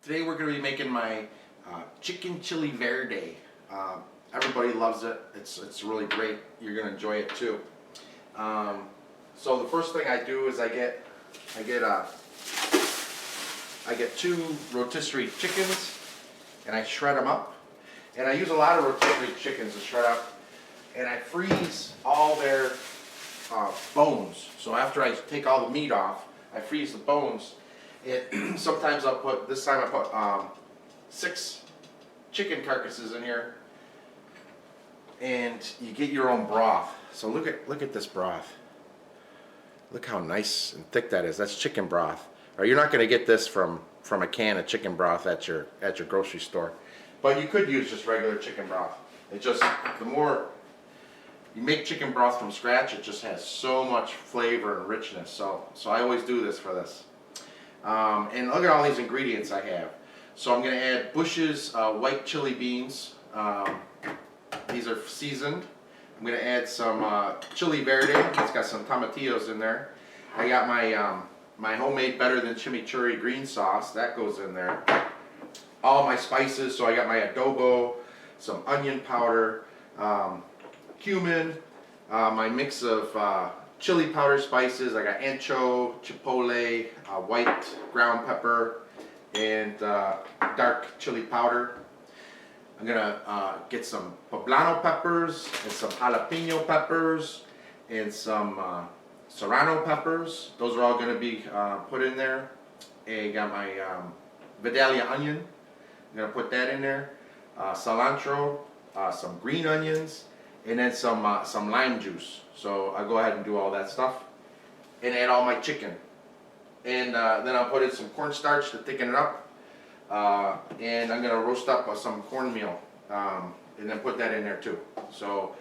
Today we're going to be making my chicken chili verde. Everybody loves it. It's really great. You're going to enjoy it too. So the first thing I do is I get two rotisserie chickens and I shred them up. And I use a lot of rotisserie chickens to shred up. And I freeze all their bones. So after I take all the meat off, I freeze the bones. And sometimes I'll put, this time I put 6 chicken carcasses in here, and you get your own broth. So look at this broth. Look how nice and thick that is. That's chicken broth. Or you're not going to get this from a can of chicken broth at your grocery store, but you could use just regular chicken broth. It just, the more you make chicken broth from scratch, it just has so much flavor and richness. So I always do this for this. And look at all these ingredients I have. So I'm going to add Bush's white chili beans. These are seasoned. I'm going to add some chili verde. It's got some tomatillos in there. I got my homemade Better Than Chimichurri green sauce. That goes in there. All my spices. So I got my adobo, some onion powder, cumin, my mix of chili powder spices. I got ancho, chipotle, white ground pepper, and dark chili powder. I'm gonna get some poblano peppers and some jalapeno peppers and some serrano peppers. Those are all gonna be put in there. And I got my Vidalia onion. I'm gonna put that in there. Cilantro, some green onions, and then some lime juice. So I'll go ahead and do all that stuff and add all my chicken. And then I'll put in some cornstarch to thicken it up. And I'm going to roast up some cornmeal and then put that in there too. So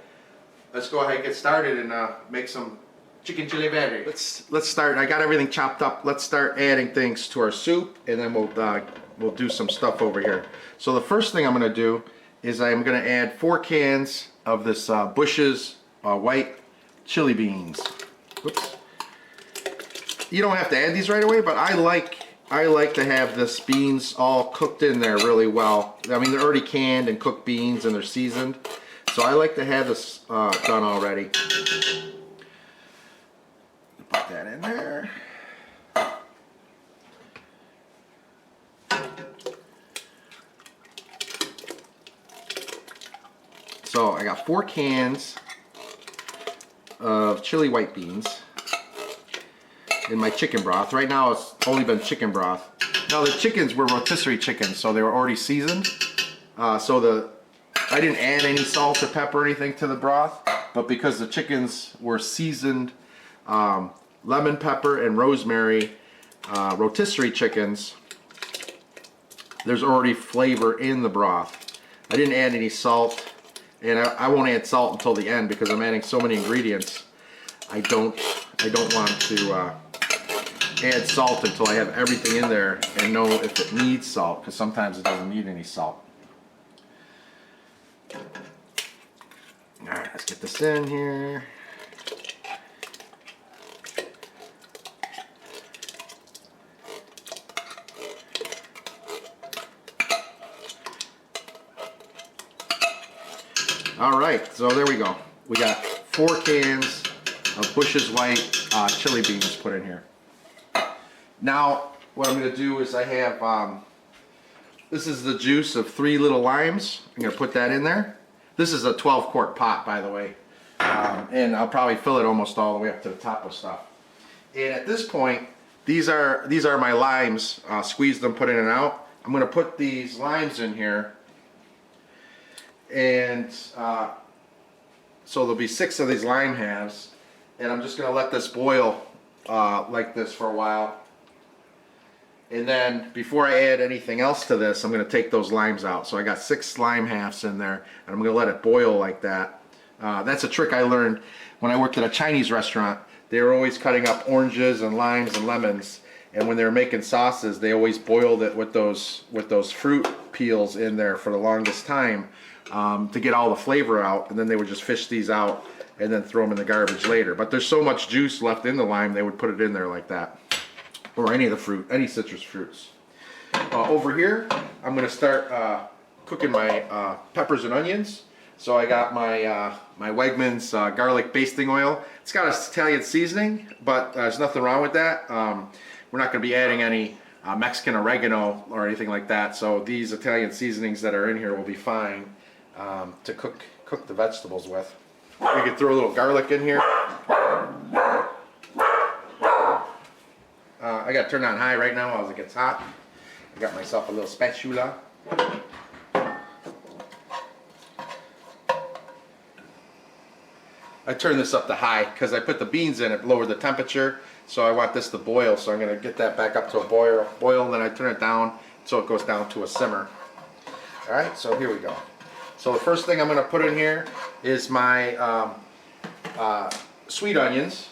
let's go ahead and get started and make some chicken chili verde. Let's start. I got everything chopped up. Let's start adding things to our soup, and then we'll do some stuff over here. So the first thing I'm going to do is I'm going to add 4 cans of this Bush's white chili beans. Oops. You don't have to add these right away, but I like to have this beans all cooked in there really well. I mean, they're already canned and cooked beans and they're seasoned, so I like to have this done already. Put that in there. So I got 4 cans of chili white beans in my chicken broth. Right now it's only been chicken broth. Now the chickens were rotisserie chickens, so they were already seasoned. I didn't add any salt or pepper or anything to the broth, but because the chickens were seasoned lemon pepper and rosemary rotisserie chickens, there's already flavor in the broth. I didn't add any salt. And I won't add salt until the end because I'm adding so many ingredients. I don't want to add salt until I have everything in there and know if it needs salt, because sometimes it doesn't need any salt. Alright, let's get this in here. Alright, so there we go. We got 4 cans of Bush's white chili beans put in here. Now, what I'm going to do is I have, this is the juice of 3 little limes. I'm going to put that in there. This is a 12-quart pot, by the way. And I'll probably fill it almost all the way up to the top with stuff. And at this point, these are my limes. Squeeze them, put in and out. I'm going to put these limes in here. And so there'll be 6 of these lime halves, and I'm just going to let this boil like this for a while. And then before I add anything else to this, I'm going to take those limes out. So I got 6 lime halves in there, and I'm going to let it boil like that. That's a trick I learned when I worked at a Chinese restaurant. They were always cutting up oranges and limes and lemons, and when they were making sauces, they always boiled it with those fruit peels in there for the longest time. To get all the flavor out, and then they would just fish these out and then throw them in the garbage later. But there's so much juice left in the lime, they would put it in there like that. Or any of the fruit, any citrus fruits. over here, I'm gonna start cooking my peppers and onions. So I got my my Wegmans garlic basting oil. It's got an Italian seasoning, but there's nothing wrong with that. We're not gonna be adding any Mexican oregano or anything like that. So these Italian seasonings that are in here will be fine to cook the vegetables with. We can throw a little garlic in here. I got to turn on high right now as it gets hot. I got myself a little spatula. I turn this up to high because I put the beans in it, lower the temperature. So I want this to boil. So I'm going to get that back up to a boil, and then I turn it down so it goes down to a simmer. All right, so here we go. So the first thing I'm going to put in here is my sweet onions.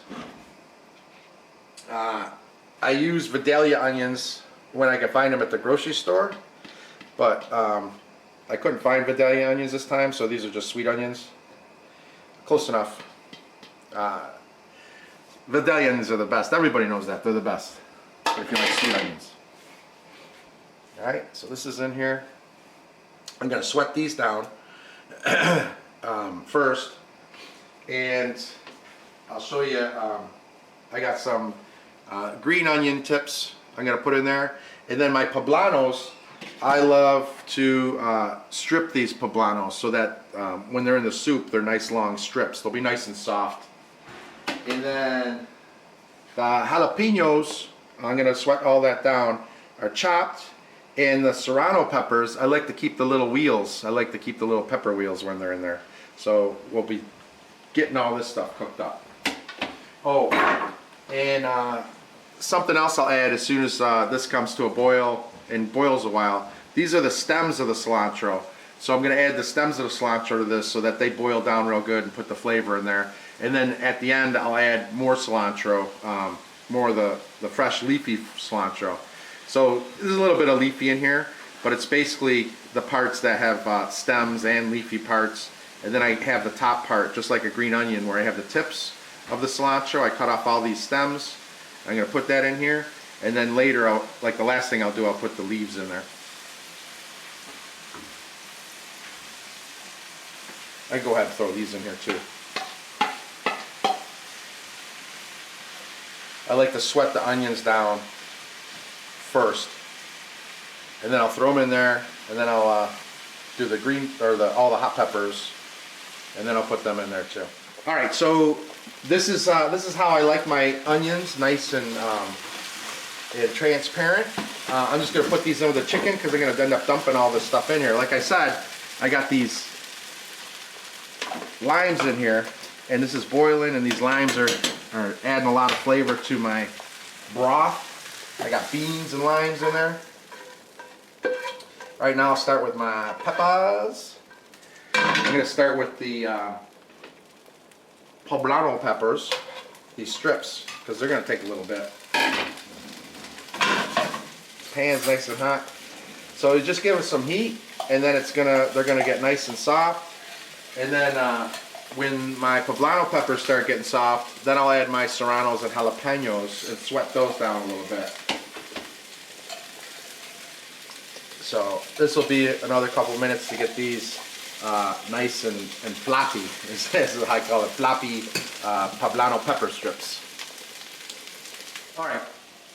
I use Vidalia onions when I can find them at the grocery store, but I couldn't find Vidalia onions this time, so these are just sweet onions. Close enough. Vidalia onions are the best. Everybody knows that. They're the best if you like sweet onions. Alright, so this is in here. I'm going to sweat these down first, and I'll show you. I got some green onion tips I'm going to put in there, and then my poblanos. I love to strip these poblanos so that when they're in the soup, they're nice long strips. They'll be nice and soft. And then the jalapenos, I'm going to sweat all that down, are chopped. And the serrano peppers, I like to keep the little wheels. I like to keep the little pepper wheels when they're in there. So we'll be getting all this stuff cooked up. Oh, and something else I'll add as soon as this comes to a boil and boils a while. These are the stems of the cilantro. So I'm going to add the stems of the cilantro to this so that they boil down real good and put the flavor in there. And then at the end I'll add more cilantro, more of the fresh leafy cilantro. So there's a little bit of leafy in here, but it's basically the parts that have stems and leafy parts. And then I have the top part, just like a green onion, where I have the tips of the cilantro. I cut off all these stems. I'm going to put that in here. And then later, like the last thing I'll do, I'll put the leaves in there. I can go ahead and throw these in here too. I like to sweat the onions down first, and then I'll throw them in there, and then I'll do the green or all the hot peppers, and then I'll put them in there too. All right, so this is how I like my onions, nice and transparent. I'm just going to put these in with the chicken because I'm going to end up dumping all this stuff in here. Like I said, I got these limes in here, and this is boiling, and these limes are adding a lot of flavor to my broth. I got beans and limes in there. All right, now I'll start with my peppers. I'm going to start with the poblano peppers, these strips, because they're going to take a little bit. Pan's nice and hot, so you just give it some heat, and then they're gonna get nice and soft. And then when my poblano peppers start getting soft, then I'll add my serranos and jalapenos and sweat those down a little bit. So this will be another couple minutes to get these nice and floppy, as I call it, floppy poblano pepper strips. All right.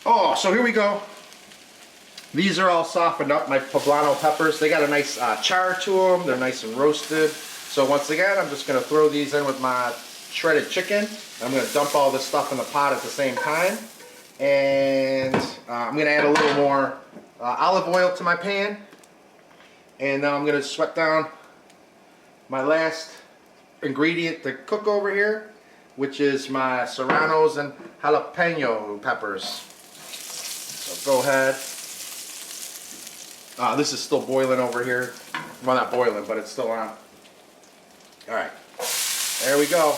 Oh, so here we go. These are all softened up, my poblano peppers. They got a nice char to them. They're nice and roasted. So once again, I'm just going to throw these in with my shredded chicken. I'm going to dump all this stuff in the pot at the same time. And I'm going to add a little more olive oil to my pan. And then I'm going to sweat down my last ingredient to cook over here, which is my serranos and jalapeno peppers. So go ahead. This is still boiling over here. Well, not boiling, but it's still on. All right, there we go.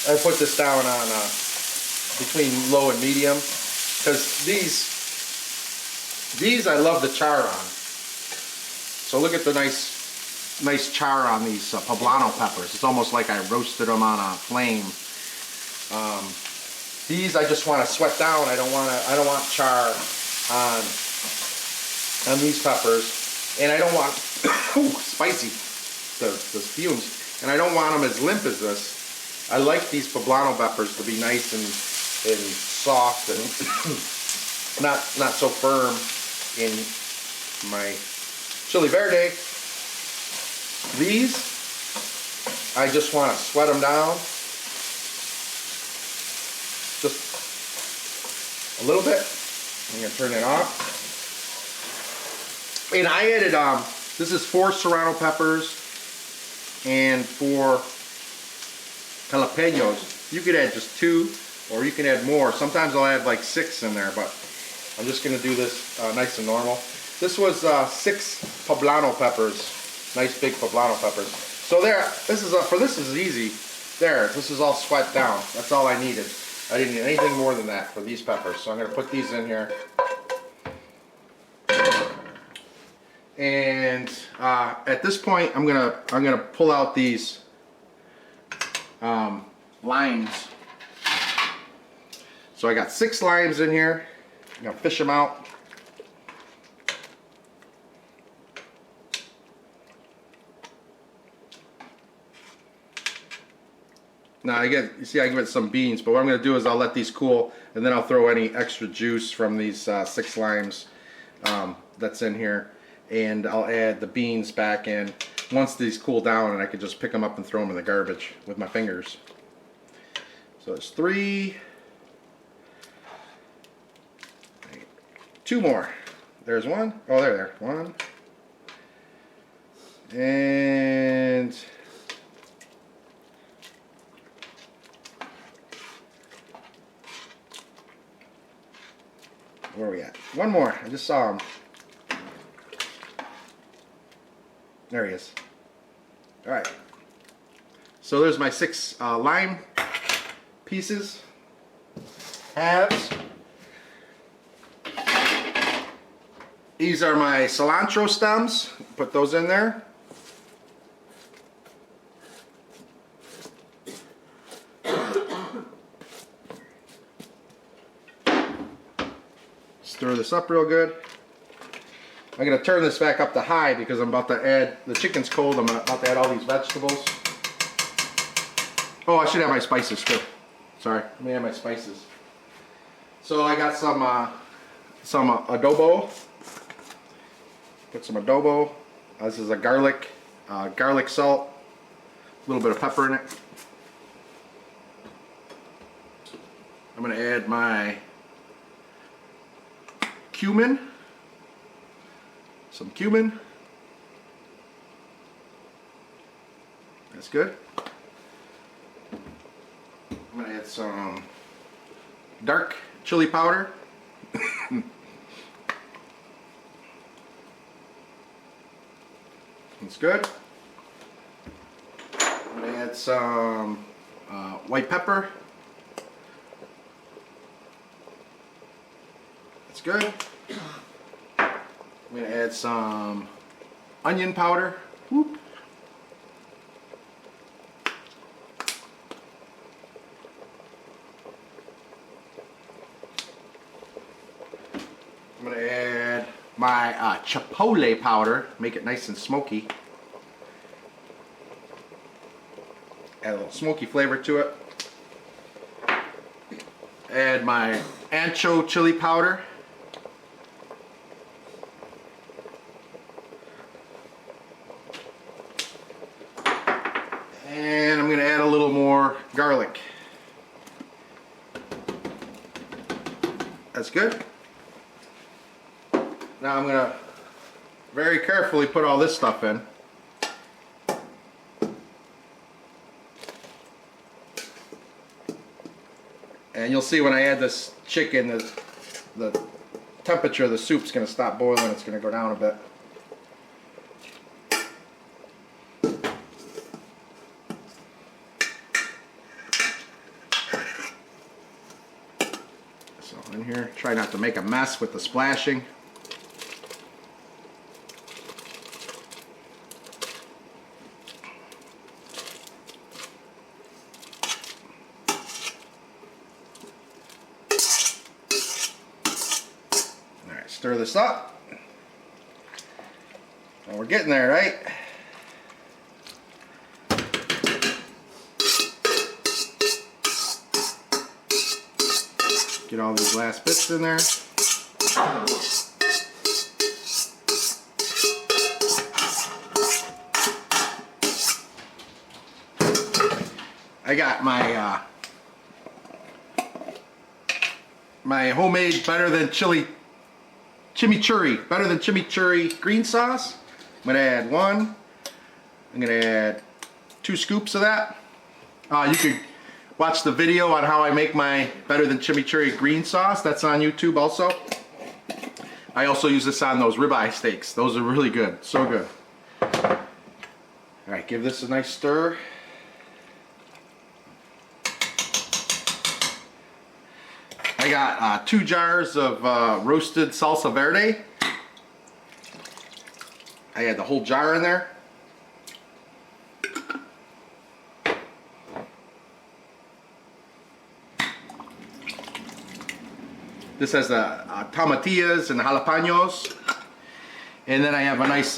I put this down on between low and medium because these I love the char on. So look at the nice char on these poblano peppers. It's almost like I roasted them on a flame. These I just want to sweat down. I don't want char on these peppers, and I don't want ooh, spicy the fumes, and I don't want them as limp as this. I like these poblano peppers to be nice and soft and not so firm in my chili verde. These I just want to sweat them down just a little bit. I'm going to turn it off. And I added, this is 4 serrano peppers and 4 jalapenos. You could add just 2 or you can add more. Sometimes I'll add like 6 in there, but I'm just going to do this nice and normal. This was 6 poblano peppers, nice big poblano peppers. So there, this is easy. There, this is all sweat down. That's all I needed. I didn't need anything more than that for these peppers. So I'm going to put these in here. And at this point, I'm gonna pull out these limes. So I got 6 limes in here. I'm gonna fish them out. Now I give it some beans, but what I'm going to do is I'll let these cool, and then I'll throw any extra juice from these 6 limes that's in here, and I'll add the beans back in once these cool down, and I can just pick them up and throw them in the garbage with my fingers. So it's 3, 2 more. There's 1. Oh, there. 1, and where are we at? 1 more. I just saw him. There he is. All right. So there's my 6 lime pieces, halves. These are my cilantro stems. Put those in there. Stir this up real good. I'm going to turn this back up to high because I'm about to add, the chicken's cold, I'm about to add all these vegetables. Oh, I should have my spices too. Sorry, let me add my spices. So I got some adobo. Put some adobo. This is a garlic salt, a little bit of pepper in it. I'm going to add my cumin, some cumin. That's good. I'm going to add some dark chili powder. That's good. I'm going to add some white pepper. That's good. I'm going to add some onion powder. Whoop. I'm going to add my chipotle powder, make it nice and smoky. Add a little smoky flavor to it. Add my ancho chili powder. And I'm going to add a little more garlic. That's good. Now I'm going to very carefully put all this stuff in. And you'll see when I add this chicken, the temperature of the soup's going to stop boiling. It's going to go down a bit. So in here, try not to make a mess with the splashing. Stir this up. And we're getting there, right? Get all these last bits in there. I got my my homemade better than chimichurri green sauce. I'm gonna add one. I'm gonna add 2 scoops of that. You could watch the video on how I make my better than chimichurri green sauce. That's on YouTube also. I also use this on those ribeye steaks. Those are really good, so good. All right, give this a nice stir. I got 2 jars of roasted salsa verde. I add the whole jar in there. This has the tomatillas and jalapenos. And then I have a nice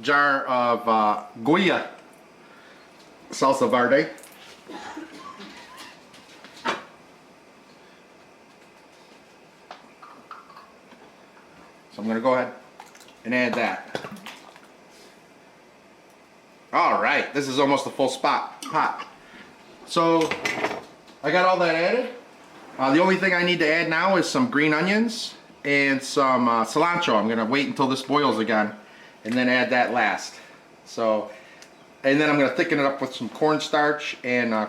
jar of Goya salsa verde. So I'm going to go ahead and add that. Alright, this is almost a full pot. So I got all that added. The only thing I need to add now is some green onions and some cilantro. I'm going to wait until this boils again and then add that last. So, and then I'm going to thicken it up with some cornstarch and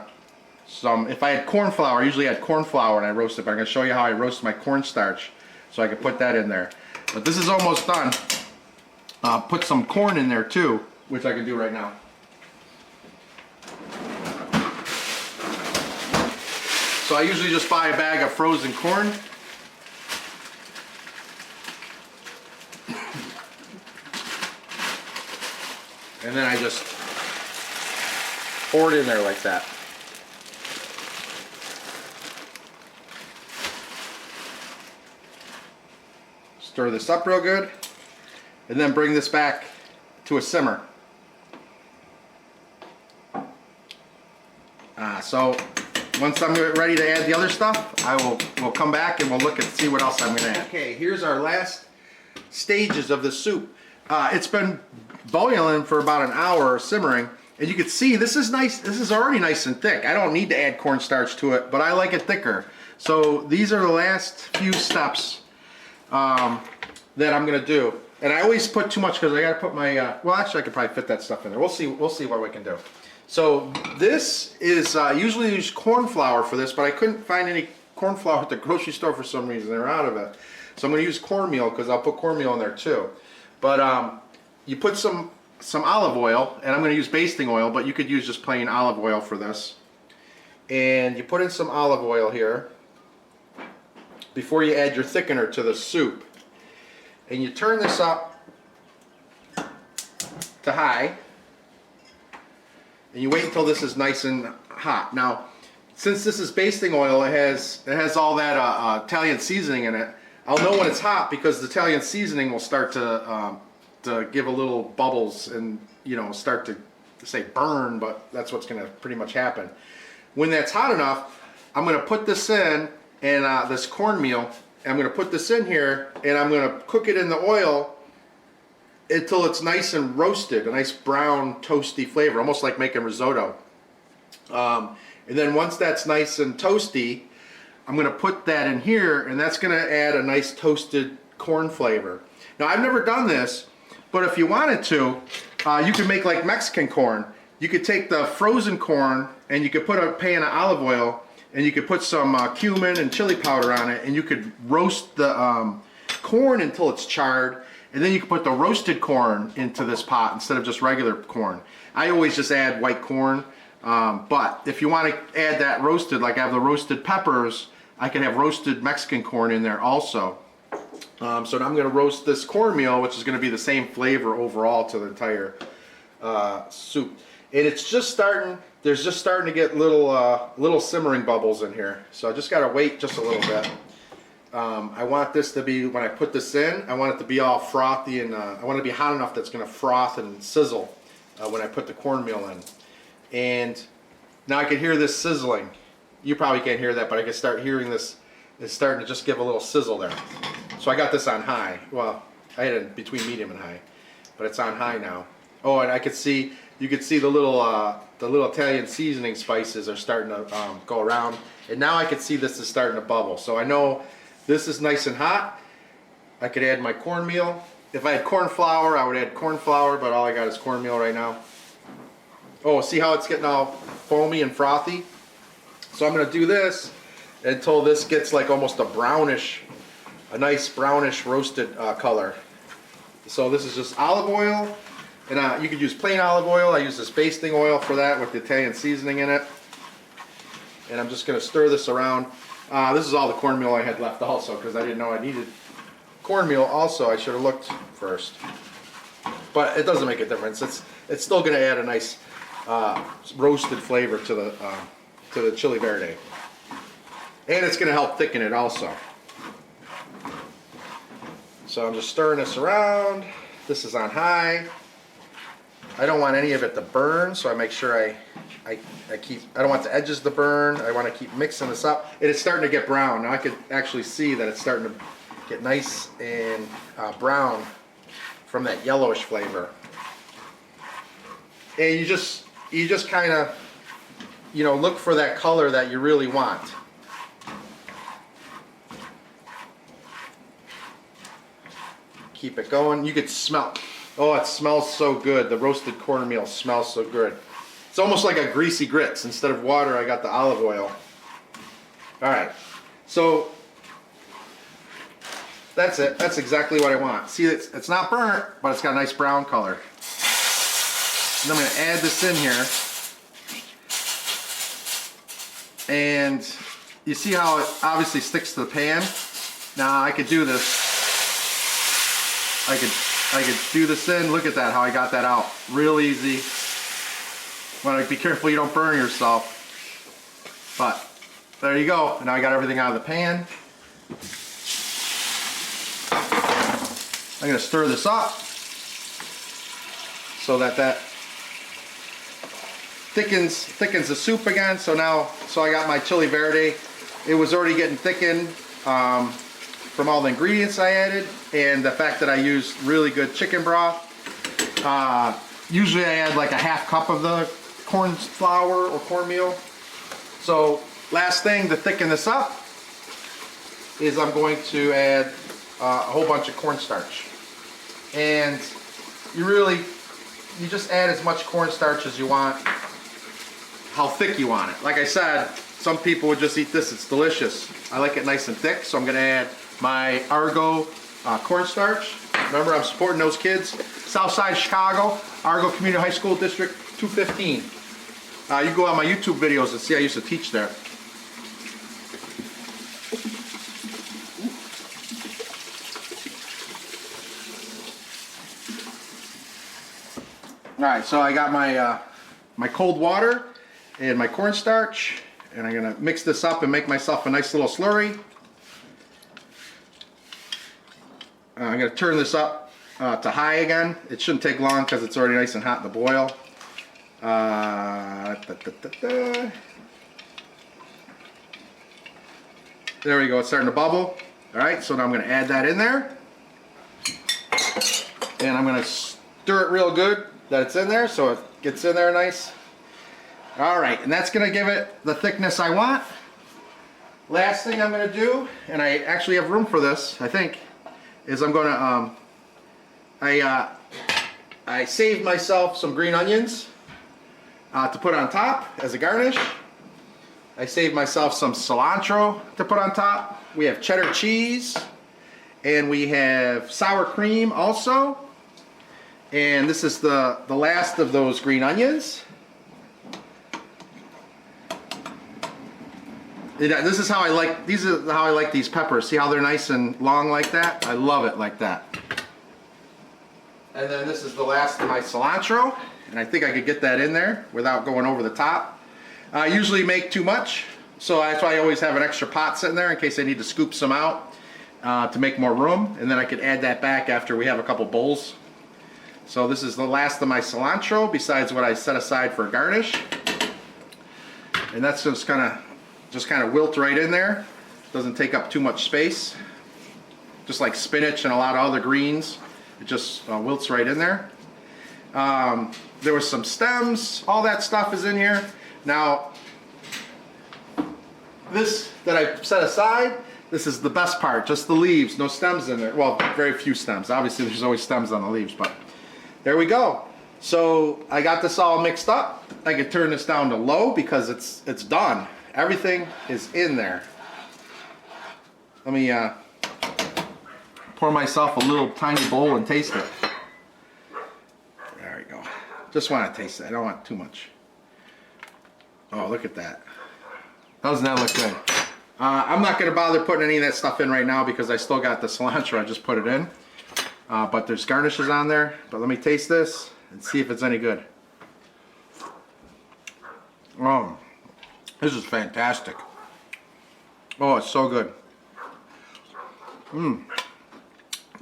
some, if I had corn flour, I usually add corn flour when I roast it, but I'm going to show you how I roast my cornstarch so I can put that in there. But this is almost done. Put some corn in there too, which I can do right now. So I usually just buy a bag of frozen corn. And then I just pour it in there like that. Stir this up real good. And then bring this back to a simmer. So once I'm ready to add the other stuff, we'll come back and we'll look and see what else I'm going to add. Okay, here's our last stages of the soup. It's been boiling for about an hour, simmering, and you can see this is nice. This is already nice and thick. I don't need to add cornstarch to it, but I like it thicker. So these are the last few steps that I'm going to do. And I always put too much because I got to put my. Well, actually, I could probably fit that stuff in there. We'll see. We'll see what we can do. So this is usually use corn flour for this, but I couldn't find any corn flour at the grocery store for some reason. They're out of it. So I'm going to use cornmeal because I'll put cornmeal in there too. But you put some olive oil, and I'm going to use basting oil, but you could use just plain olive oil for this. And you put in some olive oil here before you add your thickener to the soup. And you turn this up to high. And you wait until this is nice and hot. Now, since this is basting oil, it has all that Italian seasoning in it. I'll know when it's hot because the Italian seasoning will start to give a little bubbles and start to say burn, but that's what's going to pretty much happen. When that's hot enough, I'm going to put this in and this cornmeal. I'm going to put this in here and I'm going to cook it in the oil until it's nice and roasted, a nice brown toasty flavor, almost like making risotto. And then once that's nice and toasty, I'm going to put that in here, and that's going to add a nice toasted corn flavor. Now, I've never done this, but if you wanted to, you could make like Mexican corn. You could take the frozen corn and you could put a pan of olive oil and you could put some cumin and chili powder on it, and you could roast the corn until it's charred. And then you can put the roasted corn into this pot instead of just regular corn. I always just add white corn, but if you want to add that roasted, like I have the roasted peppers, I can have roasted Mexican corn in there also. So now I'm going to roast this cornmeal, which is going to be the same flavor overall to the entire soup. And it's just starting, there's just starting to get little simmering bubbles in here. So I just got to wait just a little bit. I want this to be, when I put this in, I want it to be all frothy, and I want it to be hot enough that's going to froth and sizzle when I put the cornmeal in. And now I can hear this sizzling. You probably can't hear that, but I can start hearing this. It's starting to just give a little sizzle there. So I got this on high. Well, I had it between medium and high, but it's on high now. Oh, and I could see, you could see the little Italian seasoning spices are starting to go around. And now I can see this is starting to bubble. So I know this is nice and hot. I could add my cornmeal. If I had corn flour, I would add corn flour, but all I got is cornmeal right now. Oh, see how it's getting all foamy and frothy? So I'm going to do this until this gets like almost a brownish, a nice brownish roasted color. So this is just olive oil, and you could use plain olive oil. I use this basting oil for that with the Italian seasoning in it. And I'm just going to stir this around. This is all the cornmeal I had left also, because I didn't know I needed cornmeal also. I should have looked first. But it doesn't make a difference. It's still going to add a nice roasted flavor to the chili verde. And it's going to help thicken it also. So I'm just stirring this around. This is on high. I don't want any of it to burn, so I make sure I don't want the edges to burn. I want to keep mixing this up. It is starting to get brown. Now I could actually see that it's starting to get nice and brown from that yellowish flavor. And you just kind of, you know, look for that color that you really want. Keep it going. You could smell. Oh, it smells so good. The roasted cornmeal smells so good. It's almost like a greasy grits. Instead of water, I got the olive oil. All right. So that's it. That's exactly what I want. See, it's not burnt, but it's got a nice brown color. And I'm going to add this in here. And you see how it obviously sticks to the pan? Now I could do this. I could do this in. Look at that, how I got that out. Real easy. Want to be careful you don't burn yourself. But there you go. And now I got everything out of the pan. I'm going to stir this up so that thickens the soup again. So I got my chili verde. It was already getting thickened from all the ingredients I added, and the fact that I used really good chicken broth. Usually I add like a half cup of the corn flour or cornmeal. So last thing to thicken this up is I'm going to add a whole bunch of cornstarch. And you just add as much cornstarch as you want, how thick you want it. Like I said, some people would just eat this. It's delicious. I like it nice and thick, so I'm going to add my Argo cornstarch. Remember, I'm supporting those kids. Southside Chicago, Argo Community High School District 215. You can go on my YouTube videos and see I used to teach there. Alright, so I got my cold water and my cornstarch, and I'm going to mix this up and make myself a nice little slurry. I'm going to turn this up to high again. It shouldn't take long because it's already nice and hot in the boil. There we go, it's starting to bubble. Alright, so now I'm going to add that in there. And I'm going to stir it real good that it's in there so it gets in there nice. Alright, and that's going to give it the thickness I want. Last thing I'm going to do, and I actually have room for this, I think, is I'm going to, I saved myself some green onions to put on top as a garnish. I saved myself some cilantro to put on top. We have cheddar cheese, and we have sour cream also. And this is the last of those green onions. This is how I like, these are how I like these peppers. See how they're nice and long like that? I love it like that. And then this is the last of my cilantro, and I think I could get that in there without going over the top. I usually make too much, so that's why I always have an extra pot sitting there in case I need to scoop some out. to make more room, and then I could add that back after we have a couple bowls. So this is the last of my cilantro, besides what I set aside for garnish. And that's just kind of wilt right in there. Doesn't take up too much space. Just like spinach and a lot of other greens, it just wilts right in there. There was some stems, all that stuff is in here. Now, this that I set aside, this is the best part, just the leaves, no stems in there. Well, very few stems. Obviously, there's always stems on the leaves, but there we go. So I got this all mixed up. I could turn this down to low because it's done. Everything is in there. Let me pour myself a little tiny bowl and taste it. There we go. Just want to taste it. I don't want too much. Oh, look at that. Doesn't that look good? I'm not going to bother putting any of that stuff in right now because I still got the cilantro. I just put it in. But there's garnishes on there. But let me taste this and see if it's any good. Oh, this is fantastic. Oh, it's so good.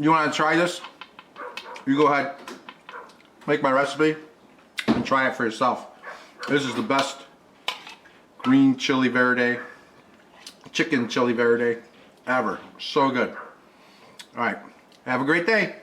You want to try this? You go ahead, make my recipe, and try it for yourself. This is the best green chili verde, chicken chili verde ever. So good. All right, have a great day.